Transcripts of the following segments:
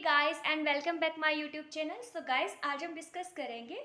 Guys and welcome back my YouTube channel. So guys आज हम discuss करेंगे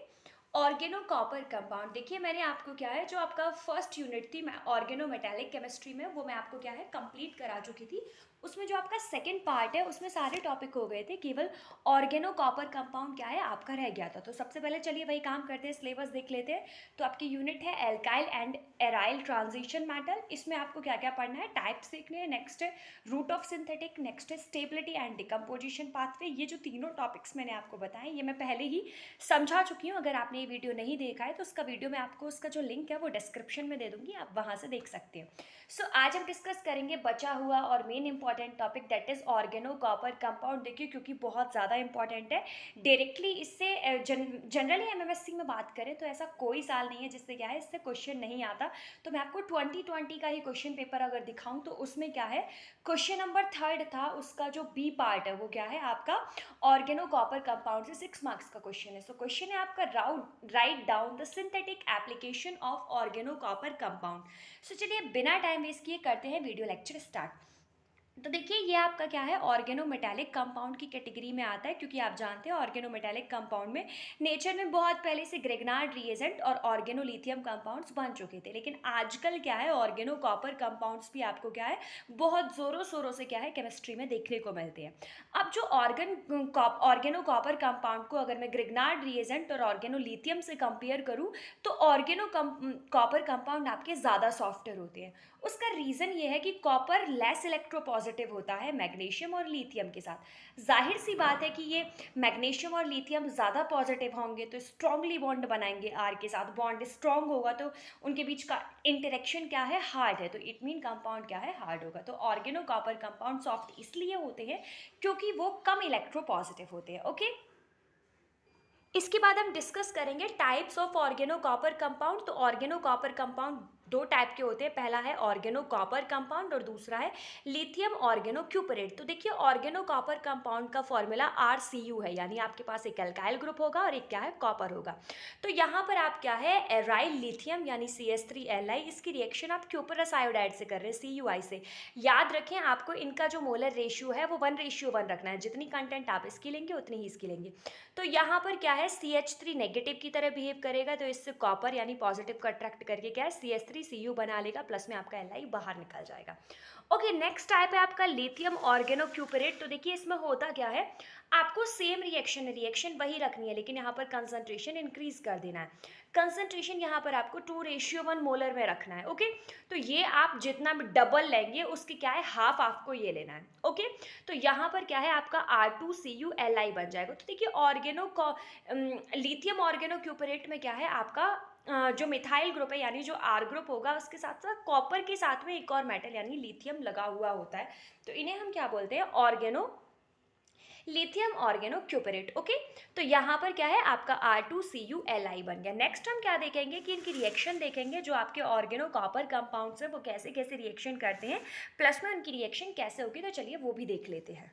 oregano copper compound. देखिए मैंने आपको क्या है जो आपका फर्स्ट यूनिट थी मैं ऑर्गेनो मेटालिक केमिस्ट्री में वो मैं आपको क्या है कंप्लीट करा चुकी थी। उसमें जो आपका सेकंड पार्ट है उसमें सारे टॉपिक हो गए थे, केवल ऑर्गेनो कॉपर कंपाउंड क्या है आपका रह गया था। तो सबसे पहले चलिए वही काम करते हैं, सिलेबस देख लेते हैं। तो आपकी यूनिट है alkyl and aryl transition metal. इसमें आपको क्या क्या पढ़ना है, टाइप सीखने हैं, नेक्स्ट है रूट ऑफ सिंथेटिक, नेक्स्ट है स्टेबिलिटी एंड डिकम्पोजिशन पाथवे। ये जो तीनों टॉपिक्स मैंने आपको बताए ये मैं पहले ही समझा चुकी हूँ। अगर आपने ये वीडियो नहीं देखा है तो उसका वीडियो मैं आपको उसका जो लिंक है वो डिस्क्रिप्शन में दे दूंगी, आप वहाँ से देख सकते हैं। सो आज हम डिस्कस करेंगे बचा हुआ और main important topic that is organocopper compound. देखिए क्योंकि बहुत ज़्यादा इंपॉर्टेंट है, डायरेक्टली इससे जनरली एमएमएससी में बात करें तो ऐसा कोई साल नहीं है जिससे क्या है इससे क्वेश्चन नहीं आता। तो मैं आपको 2020 का ही क्वेश्चन पेपर अगर दिखाऊं तो उसमें क्या है क्वेश्चन नंबर 3 था, उसका जो बी पार्ट है वो क्या है आपका ऑर्गेनो कॉपर कंपाउंड से 6 मार्क्स का क्वेश्चन है। सो क्वेश्चन है आपका write down the synthetic application of organocopper compound. So चलिए बिना टाइम वेस्ट किए करते हैं वीडियो लेक्चर स्टार्ट। तो देखिए ये आपका क्या है ऑर्गेनोमेटालिक कंपाउंड की कैटेगरी में आता है, क्योंकि आप जानते हैं ऑर्गेनोमेटालिक कंपाउंड में नेचर में बहुत पहले से ग्रेगनार्ड रिएजेंट और ऑर्गेनोलिथियम कंपाउंड्स बन चुके थे, लेकिन आजकल क्या है ऑर्गेनो कॉपर कंपाउंड्स भी आपको क्या है बहुत ज़ोरों शोरों से क्या है केमिस्ट्री में देखने को मिलते हैं। अब जो ऑर्गेनो कॉपर कंपाउंड को अगर मैं ग्रेगनार्ड रिएजेंट और ऑर्गेनोलिथियम से कंपेयर करूँ तो ऑर्गेनो कॉपर कंपाउंड आपके ज़्यादा सॉफ्टवेयर होते हैं। उसका रीज़न ये है कि कॉपर लेस इलेक्ट्रोपॉजिटिव होता है मैग्नीशियम और लिथियम के साथ। जाहिर सी बात है कि ये मैग्नीशियम और लिथियम ज़्यादा पॉजिटिव होंगे तो स्ट्रांगली बॉन्ड बनाएंगे आर के साथ, बॉन्ड स्ट्रांग होगा तो उनके बीच का इंटरेक्शन क्या है हार्ड है, तो इट मीन कंपाउंड क्या है हार्ड होगा। तो ऑर्गेनो कॉपर कंपाउंड सॉफ्ट इसलिए होते हैं क्योंकि वो कम इलेक्ट्रोपॉजिटिव होते हैं। ओके, इसके बाद हम डिस्कस करेंगे types of organocopper compound. तो ऑर्गेनो कॉपर कंपाउंड दो टाइप के होते हैं, पहला है ऑर्गेनो कॉपर कंपाउंड और दूसरा है लिथियम ऑर्गेनो क्यूपरेट। तो देखिए ऑर्गेनो कॉपर कंपाउंड का फॉर्मूला RCU है, यानी आपके पास एक एल्काइल ग्रुप होगा और एक क्या है कॉपर होगा। तो यहाँ पर आप क्या है एराइल लिथियम यानी CH3Li, इसकी रिएक्शन आप क्यूपरस आयोडाइड से कर रहे हैं CuI से। याद रखें आपको इनका जो मोलर रेशियो है वो 1:1 रखना है, जितनी कंटेंट आप इसकी लेंगे उतनी ही इसकी लेंगे। तो यहाँ पर क्या है CH3 नेगेटिव की तरह बिहेव करेगा, तो इससे कॉपर यानी पॉजिटिव को अट्रैक्ट करके क्या है CH3Cu बना लेगा, प्लस में आपका Li बाहर निकल जाएगा। ओके, नेक्स्ट टाइप है आपका लिथियम ऑर्गेनो क्यूपरेट। तो देखिए इसमें होता क्या है, आपको सेम रिएक्शन वही रखनी है, लेकिन यहाँ पर कंसंट्रेशन इंक्रीज कर देना है। कंसंट्रेशन यहाँ पर आपको 2:1 मोलर में रखना है। ओके, तो ये आप जितना भी डबल लेंगे उसकी क्या है हाफ आपको ये लेना है। ओके, तो यहाँ पर क्या है आपका R2CuLi बन जाएगा। तो देखिए ऑर्गेनो लिथियम ऑर्गेनो क्यूपरेट में क्या है आपका जो मिथाइल ग्रुप है यानी जो R ग्रुप होगा उसके साथ साथ कॉपर के साथ में एक और मेटल यानी लिथियम लगा हुआ होता है, तो इन्हें हम क्या बोलते हैं ऑर्गेनो लिथियम ऑर्गेनो क्यूपरेट। ओके, तो यहाँ पर क्या है आपका R2CuLi बन गया। नेक्स्ट हम क्या देखेंगे कि इनकी रिएक्शन देखेंगे, जो आपके ऑर्गेनो कॉपर कंपाउंड्स है वो कैसे कैसे रिएक्शन करते हैं, प्लस में उनकी रिएक्शन कैसे होगी, तो चलिए वो भी देख लेते हैं।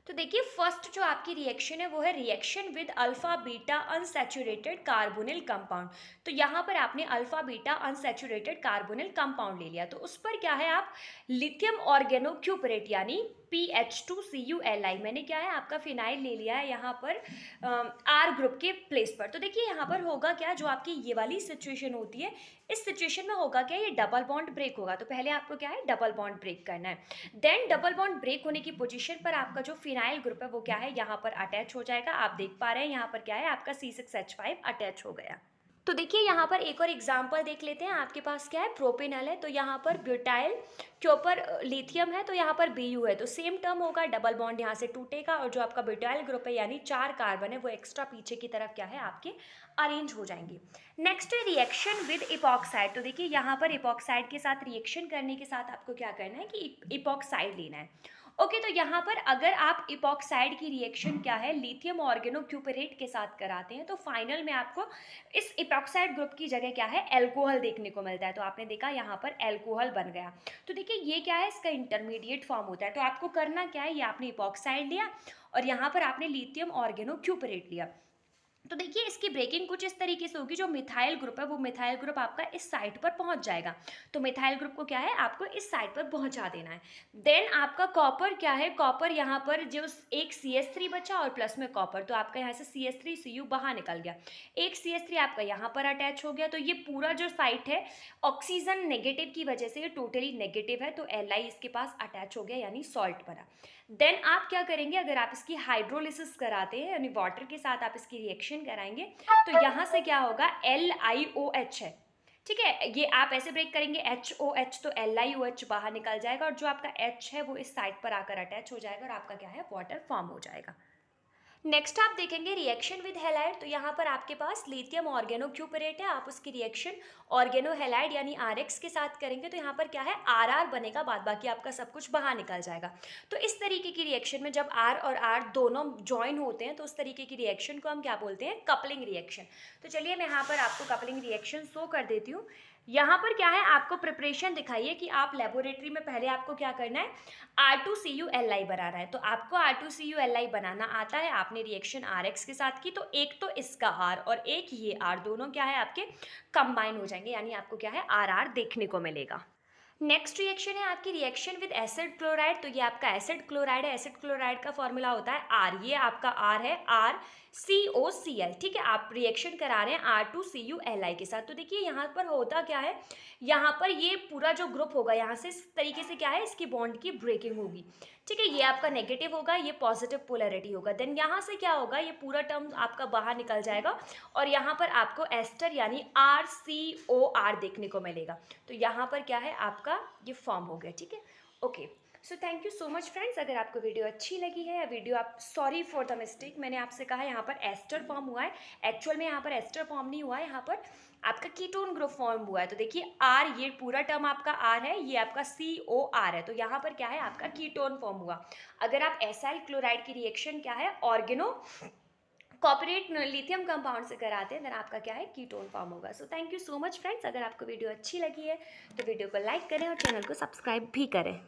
तो देखिए फर्स्ट जो आपकी रिएक्शन है वो है reaction with alpha beta unsaturated carbonyl compound. तो यहाँ पर आपने alpha beta unsaturated carbonyl compound ले लिया, तो उस पर क्या है आप लिथियम ऑर्गेनो क्यूपरेट यानी PH2CuLi, मैंने क्या है आपका फिनाइल ले लिया है यहाँ पर R ग्रुप के प्लेस पर। तो देखिए यहाँ पर होगा क्या, जो आपकी ये वाली सिचुएशन होती है इस सिचुएशन में होगा क्या, ये डबल बॉन्ड ब्रेक होगा। तो पहले आपको क्या है डबल बॉन्ड ब्रेक करना है, देन डबल बॉन्ड ब्रेक होने की पोजीशन पर आपका जो फिनाइल ग्रुप है वो क्या है यहाँ पर अटैच हो जाएगा। आप देख पा रहे हैं यहाँ पर क्या है आपका C6H5 अटैच हो गया। तो देखिए यहाँ पर एक और एग्जाम्पल देख लेते हैं। आपके पास क्या है प्रोपेनल है, तो यहाँ पर ब्यूटाइल के ऊपर लिथियम है, तो यहाँ पर Bu है, तो सेम टर्म होगा, डबल बॉन्ड यहाँ से टूटेगा और जो आपका ब्यूटाइल ग्रुप है यानी 4 कार्बन है वो एक्स्ट्रा पीछे की तरफ क्या है आपके अरेंज हो जाएंगे। नेक्स्ट है रिएक्शन विद इपॉक्साइड। तो देखिए यहाँ पर इपॉक्साइड के साथ रिएक्शन करने के साथ आपको क्या करना है कि इपॉक्साइड लेना है। ओके, तो यहाँ पर अगर आप इपॉक्साइड की रिएक्शन क्या है लिथियम ऑर्गेनो क्यूपरेट के साथ कराते हैं तो फाइनल में आपको इस इपॉक्साइड ग्रुप की जगह क्या है एल्कोहल देखने को मिलता है। तो आपने देखा यहाँ पर एल्कोहल बन गया। तो देखिए ये क्या है इसका इंटरमीडिएट फॉर्म होता है। तो आपको करना क्या है, ये आपने इपॉक्साइड लिया और यहाँ पर आपने लिथियम ऑर्गेनो क्यूपरेट लिया। तो देखिए इसकी ब्रेकिंग कुछ इस तरीके से होगी, जो मिथाइल ग्रुप है वो मिथाइल ग्रुप आपका इस साइड पर पहुंच जाएगा। तो मिथाइल ग्रुप को क्या है, आपको इस साइड पर पहुंचा देना है। देन आपका कॉपर क्या है, कॉपर यहाँ पर जो एक CH3 बचा और प्लस में कॉपर, तो आपका यहाँ से CH3Cu बाहर निकल गया, एक CH3 आपका यहाँ पर अटैच हो गया। तो ये पूरा जो साइट है ऑक्सीजन नेगेटिव की वजह से ये टोटली नेगेटिव है, तो Li इसके पास अटैच हो गया यानी सॉल्ट बना। देन आप क्या करेंगे, अगर आप इसकी हाइड्रोलिसिस कराते हैं यानी वाटर के साथ आप इसकी रिएक्शन कराएंगे, तो यहाँ से क्या होगा, LiOH है, ठीक है, ये आप ऐसे ब्रेक करेंगे HOH, तो LiOH बाहर निकल जाएगा और जो आपका H है वो इस साइड पर आकर अटैच हो जाएगा और आपका क्या है, वाटर फॉर्म हो जाएगा। नेक्स्ट आप देखेंगे रिएक्शन विद हैलाइड। तो यहाँ पर आपके पास लिथियम ऑर्गेनोक्यूपरेट है, आप उसकी रिएक्शन ऑर्गेनो हैलाइड यानी RX के साथ करेंगे, तो यहाँ पर क्या है, RR बनेगा, बाद बाकी आपका सब कुछ बाहर निकल जाएगा। तो इस तरीके की रिएक्शन में जब R और R दोनों ज्वाइन होते हैं तो उस तरीके की रिएक्शन को हम क्या बोलते हैं, कपलिंग रिएक्शन। तो चलिए मैं यहाँ पर आपको कपलिंग रिएक्शन शो कर देती हूँ। यहाँ पर क्या है, आपको प्रिपरेशन दिखाइए कि आप लेबोरेटरी में पहले आपको क्या करना है, R2CuLi बनाना है। तो आपको R2CuLi बनाना आता है, आपने रिएक्शन RX के साथ की, तो एक तो इसका R और एक ये R दोनों क्या है आपके कंबाइन हो जाएंगे, यानी आपको क्या है, RR देखने को मिलेगा। नेक्स्ट रिएक्शन है आपकी रिएक्शन विद एसिड क्लोराइड। तो ये आपका एसिड क्लोराइड है, एसिड क्लोराइड का फॉर्मूला होता है R, ये आपका R है RCOCl, ठीक है, आप रिएक्शन करा रहे हैं R2CuLi के साथ। तो देखिए यहाँ पर होता क्या है, यहाँ पर ये पूरा जो ग्रुप होगा यहाँ से इस तरीके से क्या है, इसकी बॉन्ड की ब्रेकिंग होगी, ठीक है, ये आपका नेगेटिव होगा, ये पॉजिटिव पोलैरिटी होगा। देन यहाँ से क्या होगा, ये पूरा टर्म आपका बाहर निकल जाएगा और यहाँ पर आपको एस्टर यानी RCOR देखने को मिलेगा। तो यहाँ पर क्या है, आपका ये फॉर्म हो गया, ठीक है, okay. So thank you so much friends, अगर आपको वीडियो अच्छी लगी है या वीडियो आप, सॉरी फॉर द मिस्टेक, मैंने आपसे कहा यहाँ पर एस्टर फॉर्म हुआ है, एक्चुअल में यहाँ पर एस्टर फॉर्म नहीं हुआ है, यहाँ पर आपका कीटोन ग्रुप फॉर्म हुआ है। तो देखिए R, ये पूरा टर्म आपका R है, ये आपका COR है, तो यहाँ पर क्या है, आपका कीटोन फॉर्म हुआ। अगर आप एसाइल क्लोराइड की रिएक्शन क्या है, ऑर्गेनो कॉपरेट लिथियम कंपाउंड से कराते हैं, देन आपका क्या है, कीटोन फॉर्म होगा। So thank you so much friends, अगर आपको वीडियो अच्छी लगी है तो वीडियो को लाइक करें और चैनल को सब्सक्राइब भी करें।